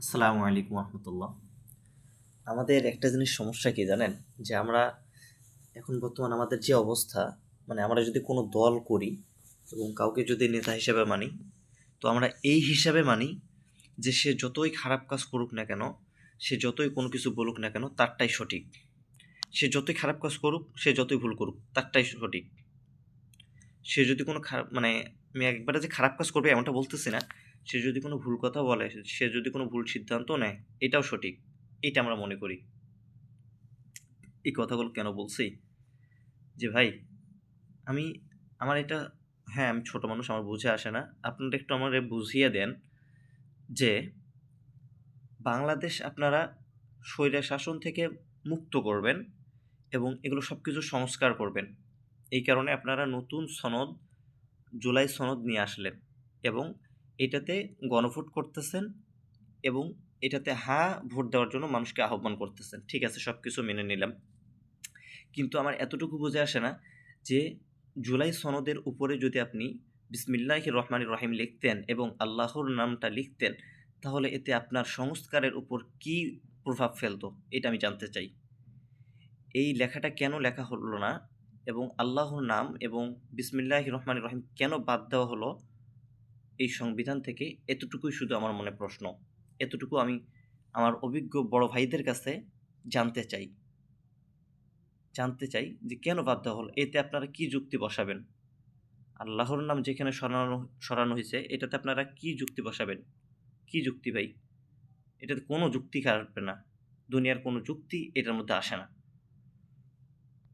আসসালামু আলাইকুম রহমতুল্লাহ। আমাদের একটা জিনিস সমস্যা কি জানেন, যে আমরা এখন বর্তমান আমাদের যে অবস্থা, মানে আমরা যদি কোনো দল করি এবং কাউকে যদি নেতা হিসেবে মানি, তো আমরা এই হিসাবে মানি যে সে যতই খারাপ কাজ করুক না কেন, সে যতই কোনো কিছু বলুক না কেন, তারটাই সঠিক। সে যতই খারাপ কাজ করুক, সে যতই ভুল করুক, তারটাই সঠিক। সে যদি কোনো খারাপ, মানে আমি একবারে যে খারাপ কাজ করবে এমনটা বলতেছি না, সে যদি কোনো ভুল কথা বলে, সে যদি কোনো ভুল সিদ্ধান্ত নেয়, এটাও সঠিক। এটা আমরা মনে করি। এই কথাগুলো কেন বলছি, যে ভাই, আমি আমার এটা, হ্যাঁ আমি ছোট মানুষ, আমার বুঝে আসে না, আপনারা একটু আমারে বুঝিয়ে দেন যে বাংলাদেশ আপনারা স্বৈর শাসন থেকে মুক্ত করবেন এবং এগুলো সব কিছু সংস্কার করবেন। এই কারণে আপনারা নতুন সনদ, জুলাই সনদ নিয়ে আসলেন এবং এটাতে গণভোট করতেছেন এবং এটাতে হ্যাঁ ভোট দেওয়ার জন্য মানুষকে আহ্বান করতেছেন। ঠিক আছে, সব কিছু মেনে নিলাম, কিন্তু আমার এতটুকু বুঝে আসে না যে জুলাই সনদের উপরে যদি আপনি বিসমিল্লাহির রহমানির রহিম লিখতেন এবং আল্লাহর নামটা লিখতেন, তাহলে এতে আপনার সংস্কারের উপর কি প্রভাব ফেলতো, এটা আমি জানতে চাই। এই লেখাটা কেন লেখা হলো না এবং আল্লাহর নাম এবং বিসমিল্লাহির রহমানির রহিম কেন বাদ দেওয়া হলো এই সংবিধান থেকে, এতটুকুই শুধু আমার মনে প্রশ্ন। এতটুকু আমি আমার অভিজ্ঞ বড় ভাইদের কাছে জানতে চাই। যে কেন বাদ দেওয়া হলো, এতে আপনারা কি যুক্তি বসাবেন? আল্লাহর নাম যেখানে সরানো হয়েছে, এটাতে আপনারা কি যুক্তি বসাবেন? কি যুক্তি ভাই? এটাতে কোনো যুক্তি খাটবে না। দুনিয়ার কোনো যুক্তি এটার মধ্যে আসে না।